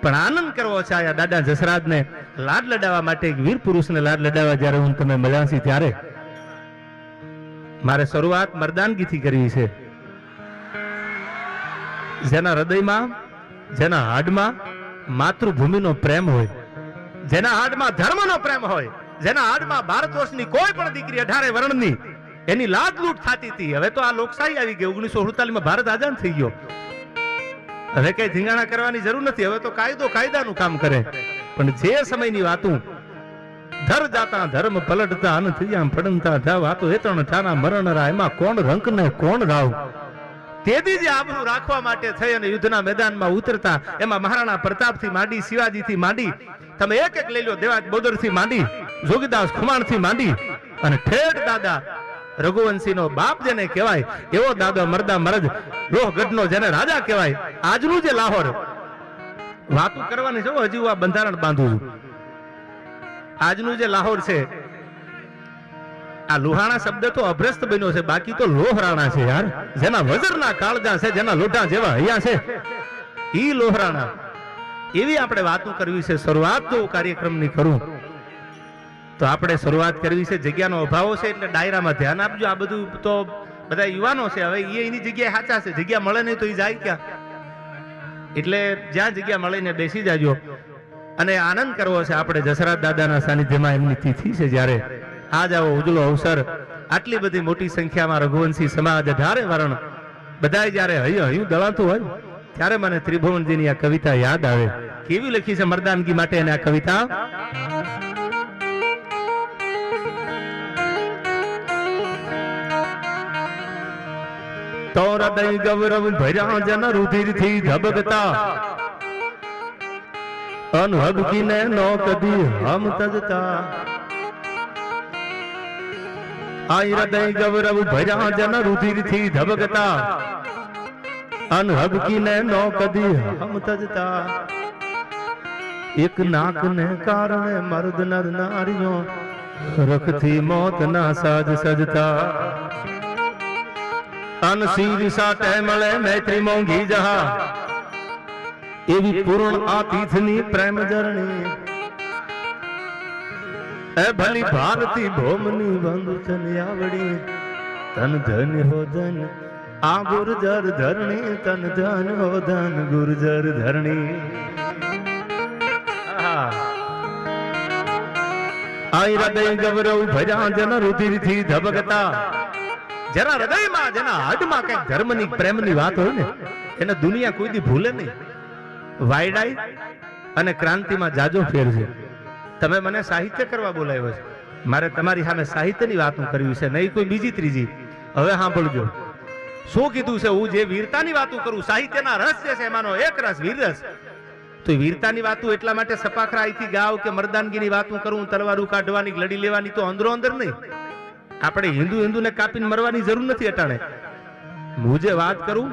પણ આનંદ કરવો છે આ દાદા જસરાજને લાડ લડાવવા માટે, એક વીર પુરુષને લાડ લડાવવા જ્યારે હું તમે મળ્યા છીએ ત્યારે મારે શરૂઆત મર્દાનગીથી કરવી છે. જેના હૃદયમાં, જેના હાડમાં માતૃભૂમિનો પ્રેમ હોય, જેના હાડમાં ધર્મનો પ્રેમ હોય, જેના હાડમાં ભારત વર્ષની કોઈ પણ દીકરી 18 વર્ષની એની લાડ લૂંટ થતી હતી. હવે તો આ લોકશાહી આવી ગઈ. 1948 માં ભારત આઝાદ થઈ ગયો. હવે કઈ ધીંગાણા કરવાની જરૂર નથી. હવે તો કાયદો કાયદાનું કામ કરે. પણ જે સમયની વાતું, ધર જાતા ધર્મ પલટતા અન થયા પડંતા ધાવ, આ તો એતણ ઠાના મરણરા, એમાં કોણ રંક ને કોણ રાવ. તેથી જે આબરૂ રાખવા માટે થઈ અને યુદ્ધના મેદાનમાં ઉતરતા, એમાં મહારાણા પ્રતાપથી માંડી, શિવાજીથી માંડી, તમે એક એક લઈ લો, દેવાજ બોદરથી માંડી, જોગીદાસ ખુમાણથી માંડી અને ઠેઠ દાદા રઘુવંશીનો બાપ જેને કહેવાય એવો દાદો મરદા મરદ લોહગઢનો જેને રાજા કહેવાય. આજનું જે લાહોર વાતું કરવાની છે, હજી હું આ બંધારણ બાંધું છું. આજનું જે લાહોર છે, આ લુહાણા શબ્દ તો અભ્રસ્ત બન્યો છે, બાકી તો લોહરાણા છે યાર. જેના વજરના કાળજા છે, જેના લોઢા જેવા હૈયા છે, ઈ લોહરાણા. એવી આપણે વાતો કરવી છે. શરૂઆત જો કાર્યક્રમની કરું તો આપણે શરૂઆત કરવી છે. જગ્યાનો અભાવ છે એટલે ડાયરામાં ધ્યાન આપજો. આ બધું તો બધા યુવાનો છે, હવે એની જગ્યાએ સાચા છે. જગ્યા મળે નહીં તો એ જાય ક્યાં? એટલે જ્યાં જગ્યા મળે ને બેસી જાજો. અને આનંદ કરવો છે આપણે જસરાજ દાદાના સાનિધ્યમાં. એમની તિથિ છે જ્યારે આજ આવો ઉજળો અવસર, આટલી બધી મોટી સંખ્યામાં રઘુવંશી સમાજ 18 વરણ બધા જયારે હૈયું દળાતું હોય ત્યારે મને ત્રિભુવનજીની આ કવિતા યાદ આવે. કેવી લખી છે મર્દાનગી માટે એને આ કવિતા? તો હૃદય ગૌરવ ભર્યા જન રુધિરથી ધબકતા, અનહબકીને નો કદી હમ તજતા. આ હૃદય ગૌરવ ભર્યા જન રુધિરથી ધબકતા, અનહબકીને નો કદી હમ તજતા. એક નાકને કારણે મર્દ નર નારીઓ રખથી મોત ના સાજ સજતા. અન શીર સાટે મળે મૈત્રી મોંઘી જહા, એવી પૂર્ણ આ તીર્થની પ્રેમ જરણી. એ ભલી ભારતી ભોમની બંધુ તન આવડી, તન ધન હો ધન આ ગુર્જર ધરણી, તન ધન હો ધન ગુર્જર ધરણી. આ હૃદય ગૌરવ ભર્યા જન રુધિરથી ધબકતા. જેના હૃદયમાં, જેના હાડમાં કઈક ધર્મની પ્રેમની વાત હોય ને, એને દુનિયા કોઈ દી ભૂલે નહીં. વાયડાઈ અને ક્રાંતિમાં જાજો ફેર છે. તમે મને સાહિત્ય કરવા બોલાવ્યો છે, મારે તમારી સામે સાહિત્યની વાતો કરવી છે, નહીં કોઈ બીજી ત્રીજી. હવે સાંભળજો શું કીધું છે. હું જે વીરતાની વાતો કરું, સાહિત્યના રસ જે છે એમાંનો એક રસ વીર રસ. તો વીરતાની વાતો એટલા માટે સપાખરા અહીંથી ગાવ કે મર્દાનગીની વાતો કરું, તલવારું કાઢવાની, લડી લેવાની, તો અંદરો અંદર નહીં. આપણે હિન્દુને કાપીને મરવાની જરૂર નથી અટાણે. હું જે વાત કરું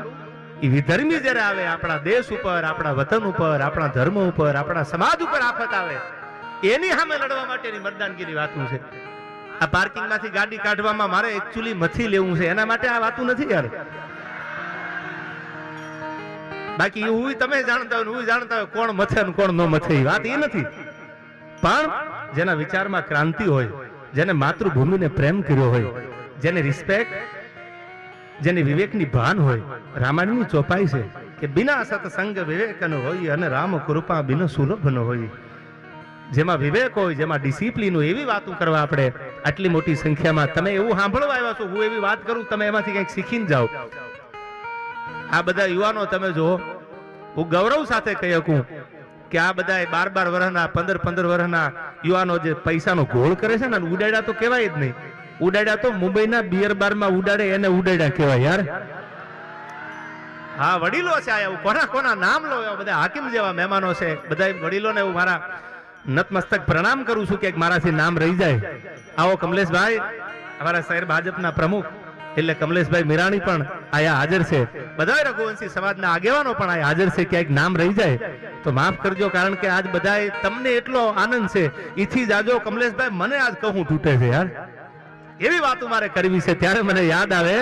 એ વિધર્મી જયારે આવે, આપણા દેશ ઉપર, આપણા વતન ઉપર, આપણા ધર્મ ઉપર, આપણા સમાજ ઉપર આફત આવે, એની સામે લડવા માટેની મર્દાનગીની વાતો છે. આ પાર્કિંગમાંથી ગાડી કાઢવામાં મારે એકચ્યુઅલી મથી લેવું છે, એના માટે આ વાતો નથી યાર. બાકી હું તમે જાણતા હોય, હું જાણતા હોય કોણ મથે ને કોણ ન મથે, એ વાત એ નથી. પણ જેના વિચારમાં ક્રાંતિ હોય, જેને માતૃભૂમિને પ્રેમ કર્યો હોય, જેને રિસ્પેક્ટ, જેને વિવેકની ભાન હોય. રામાયણની ચોપાઈ છે કે બિના સત્સંગ વિવેક ન હોય અને રામ કૃપા બિન સુલભ ન હોય. જેમાં વિવેક હોય, જેમાં ડિસિપ્લિન હોય, એવી વાતો કરવા આપણે આટલી મોટી સંખ્યામાં. તમે એવું સાંભળવા આવ્યા છો, હું એવી વાત કરું, તમે એમાંથી કંઈક શીખીને જાઓ. આ બધા યુવાનો તમે જો, હું ગૌરવ સાથે કહી શકું કે આ બધા 12 વર્ષના, 15 વર્ષના યુવાનો જે પૈસાનો ગોળ કરે છે ને, ઉડાડ્યા તો કહેવાય જ નહીં. ઉડાડ્યા તો મુંબઈના બિયર બારમાં ઉડાડે એને ઉડાડ્યા કહેવાય યાર. હા, વડીલો છે આયા. કોના કોના નામ લો, બધા હાકીમ જેવા મહેમાનો છે. બધા વડીલોને હું મારા નતમસ્તક પ્રણામ કરું છું કે મારાથી નામ રહી જાય. આવો કમલેશભાઈ, અમારા શહેર ભાજપના પ્રમુખ એટલે કમલેશભાઈ મીરાણી પણ આયા હાજર છે. બધા રઘુવંશી સમાજના આગેવાનો પણ આયા હાજર છે. ક્યાંક નામ રહી જાય તો માફ કરજો, કારણ કે આજ બધા તમને એટલો આનંદ છે, ઈથી જાજો. કમલેશભાઈ, મને આજ કહું તૂટે છે યાર. એવી વાતો મારે કરવી છે. ત્યારે મને યાદ આવે,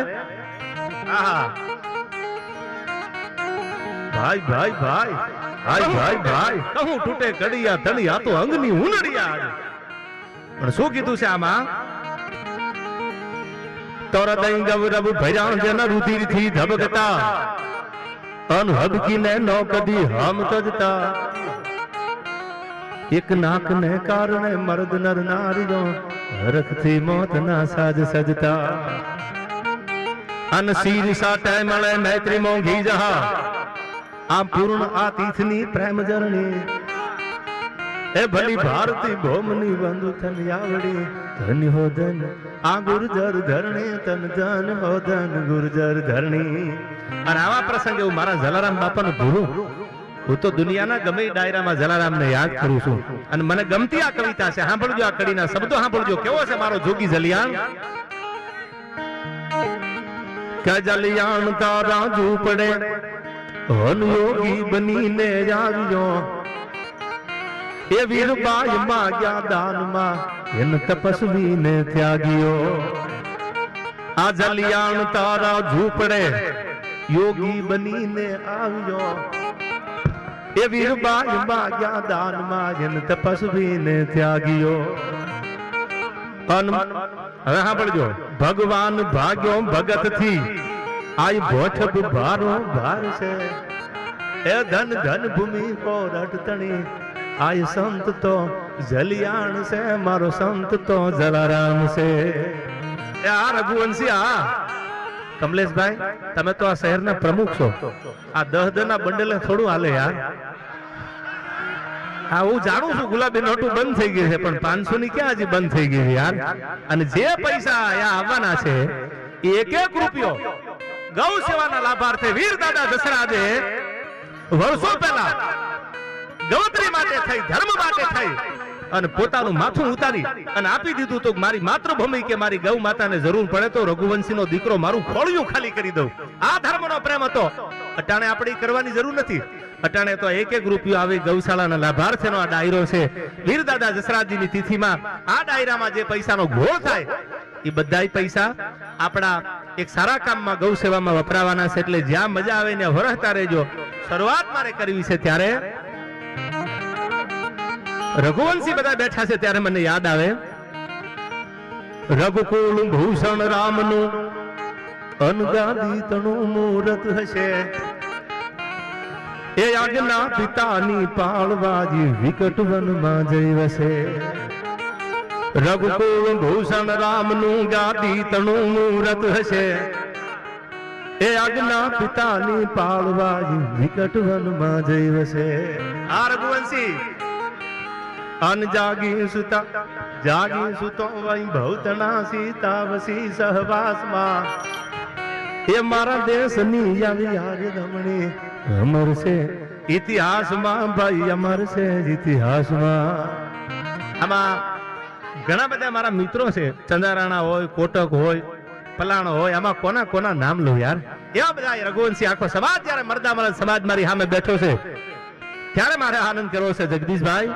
આહા ભાઈ ભાઈ ભાઈ, ભાઈ ભાઈ ભાઈ કહું તૂટે કડિયા ધણિયા તો અંગની ઉનડિયા પણ શું કીધું છે આમાં તોરા દઈ ગૌરવ ભર્યા જન રુધિર થી ધબકતા અનહબકીને નો કદી હમ તજતા એક નાક ને કારણે મર્દ નર નારીઓ હરખથી મોત ના સાજ સજતા અન શીર સાટે મળે મૈત્રી મોંઘી જહા આ પૂર્ણ આ તીર્થની પ્રેમ જરણી એ ભલી ભારતી ભોમની બંધુ થન આવડી ધન હો ધન આ ગુર્જર ધરણી તન ધન હો ધન ગુર્જર ધરણી અને આવા પ્રસંગે હું મારા જલારામ બાપાને ભૂલું હું તો દુનિયાના ગમે ડાયરામાં જલારામને યાદ કરું છું અને મને ગમતી આ કવિતા છે સાંભળજો આ કડીના શબ્દો સાંભળજો કેવો છે મારો જોગી જલિયાણ કે જલિયાણ તારા ઝૂપડે હન યોગી બનીને આવ્યો એ વીરબાઈ માગ્યા દાનમાં એન તપસ્વીને ત્યાગ્યો આ જલિયાણ તારા ઝૂપડે યોગી બનીને આવ્યો એ વીરબાઈ માગ્યા દાનમાં એન તપસ્વીને ત્યાગ્યો હવે સાંભળજો ભગવાન ભાગ્યો ભગત થી આઈ ભોઠબ ભારો ભાર છે એ ધન ધન ભૂમિ કો રટતણી આય સંત તો જલિયાણ છે મારો સંત તો જલારામ છે એ આ રઘુવંશી આ કમલેશભાઈ તમે તો આ શહેરના પ્રમુખ છો આ 10 ના બંડલે થોડું હાલે યાર હા હું જાણું છું ગુલાબી નોટું બંધ થઈ ગઈ છે પણ 500 ની ક્યાં હજી બંધ થઈ ગઈ યાર અને જે પૈસા અહીંયા આવવાના છે એ એક એક રૂપિયો ગૌ સેવાના લાભાર્થે વીર દાદા દશરાજે વર્ષો પહેલા ગૌત્રી માટે થઈ ધર્મ માટે થઈ અને પોતાનું માથું ઉતારી અને આપી દીધું તો મારી માતૃભૂમિ કે મારી ગૌ માતાને જરૂર પડે તો રઘુવંશીનો દીકરો મારું ખોળિયું ખાલી કરી દઉં આ ધર્મનો પ્રેમ હતો અટાણે આપણી કરવાની જરૂર નથી અટાણે તો એક એક રૂપિયો આવી ગૌશાળાના લાભાર્થીનો આ ડાયરો છે વીર દાદા દશરાજજીની તિથિમાં આ ડાયરામાં જે પૈસાનો ઘોળ થાય એ બધાય પૈસા આપણા એક સારા કામમાં ગૌ સેવામાં વપરાવાના છે એટલે જ્યાં મજા આવે ને વરહતા રહેજો શરૂઆત મારે કરવી છે ત્યારે રઘુવંશી બધા બેઠા છે ત્યારે મને યાદ આવે રઘુકુળ ભૂષણ રામનું અનગાદી તણું મૂરત હશે એ આજ્ઞા પિતાની પાળવાજી વિકટ વનમાં જઈ વસે રઘુકુળ ભૂષણ રામનું ગાદી તણું મૂરત હશે એ આજ્ઞા પિતાની પાળવાજી વિકટ વનમાં જઈ વસે આ રઘુવંશી અન જાગી સુતો વઈ ભૌતના સીતા વસી સહવાસમાં એ મારા દેશની આવી યાદ રમણી અમર છે ઇતિહાસમાં ભાઈ અમર છે ઇતિહાસમાં આમાં ઘણા બધા મારા મિત્રો છે ચંદારાણા હોય કોટક હોય પલાણો હોય આમાં કોના કોના નામ લો યાર એવા બધા રઘુવંશી આખો સમાજ જયારે મરદા સમાજ મારી સામે બેઠો છે ત્યારે મારે આનંદ કરવો છે જગદીશભાઈ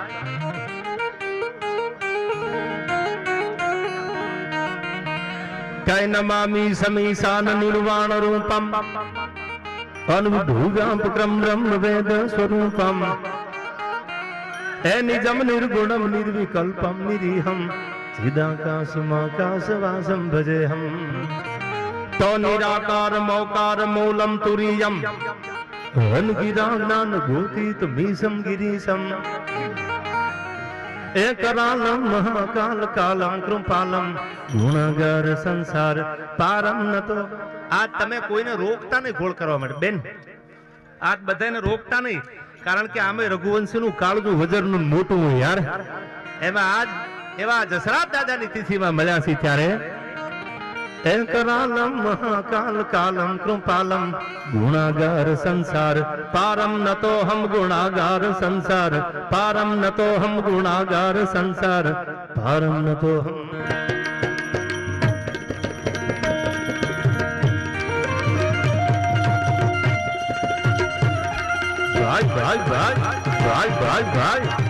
કૈ નમામી સમીશાન નિર્વાણ રૂપમ અનુભૂગાપક્રમ બ્રહ્મ વેદ સ્વરૂપમ એ નિજમ નિર્ગુણમ નિર્વિકલ્પમ નિરીહમ ચિદાકાશમાકાશવાસમ ભજેહમ તો નિરાકાર મૌકાર મૂલમ તુરીયમ અનગિરા જ્ઞાન ભૂતિત મીસમ ગિરીશમ એ કરાલમ મહાકાલ કાલમ કૃપાલમ ગુણગર સંસાર પારમ નતો આજ તમે કોઈને રોકતા નહીં ગોળ કરવા માટે બેન આજ બધાને રોકતા નહીં કારણ કે આમે રઘુવંશીનું કાળનું વજરનું મોટું હોય યાર એમાં આજ એવા જસરાજ દાદાની તિથિમાં મળ્યા છે ત્યારે કરાલમ મહાકાલ કાલમ કૃપાલમ ગુણાગાર સંસાર પારમ નતો હમ ગુણાગાર સંસાર પારમ નતો હમ ગુણાગાર સંસાર પારમ નતો હમ ભાઈ ભાઈ ભાઈ ભાઈ ભાઈ ભાઈ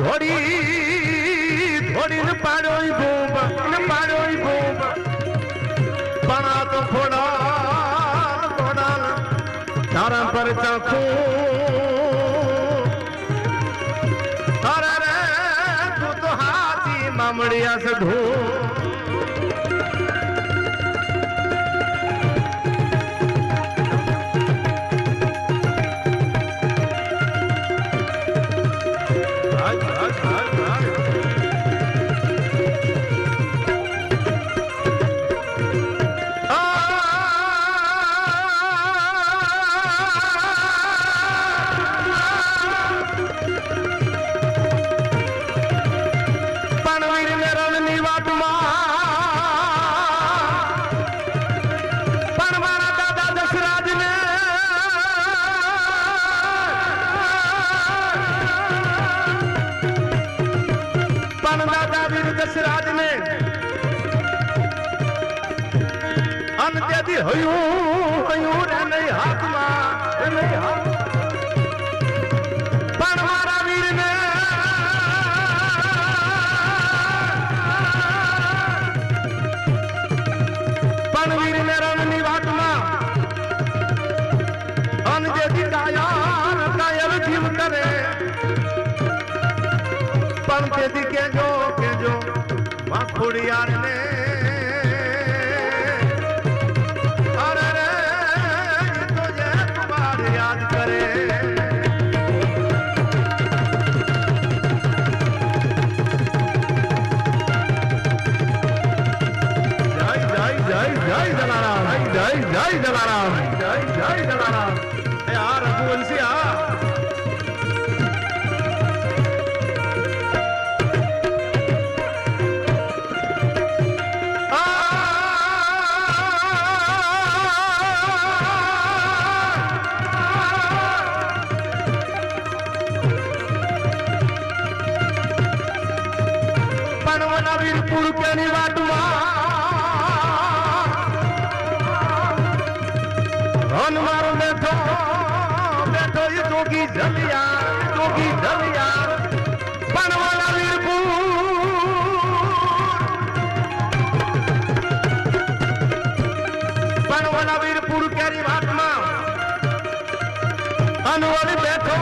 ધોડી ધોડીને પાડ્યો ઈ ભૂપ ને પાડ્યો ઈ ભૂપ પણ આ તો ખોડા ખોડા તારા પર ચાખું અરે રે તું તો હાથી મામડિયા છે ઢો દશરાજ ને અન તેથી હયું હયું રે નહીં હાથમાં પણ મારા વીર ને પણ વીર ને રણની વાતમાં અન જેથી કાયર જીવ કરે પણ તેથી કેજો માં ખોડિયાર ને અરે રે તો જે તમાર યાદ કરે જય જય જય જય જલારામ જય જય જલારામ જય જય જલારામ એ આ રઘુવંશી આ ની વાતમાં મારો બેઠો બેઠો એ જોગી જલિયા પણવાના વીરપુર કેરી વાતમાં અનવર બેઠો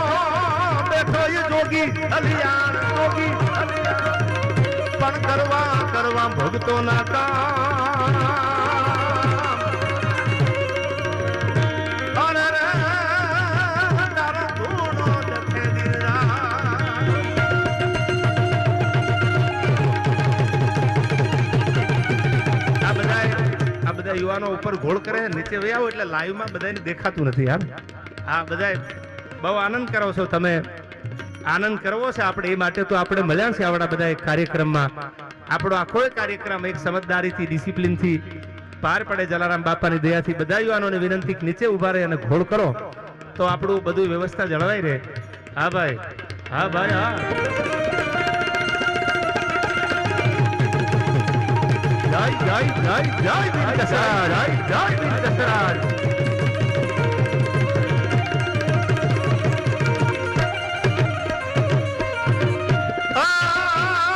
બેઠો એ જોગી જલિયા પણ કરવા ભક્તો ના કામ અરે રે તારા ધૂણો જથે દીરા આ બધા યુવાનો ઉપર ઘોળ કરે નીચે વહી આવો એટલે લાઈવ માં બધાને દેખાતું નથી યાર આ બધા બહુ આનંદ કરો છો તમે આનંદ કરવો છે આપણે એ માટે તો આપણે મળ્યા છે આવડા બધા કાર્યક્રમમાં આપણો આખો કાર્યક્રમ એક સમજદારીથી ડિસિપ્લિનથી પાર પડે જલારામ બાપાની દયાથી બધા યુવાનોને વિનંતી નીચે ઉભા રહે અને ઘોળ કરો તો આપણું બધું વ્યવસ્થા જળવાઈ રહે હા ભાઈ હા ભાઈ હા જય જય જય જય જય જય જય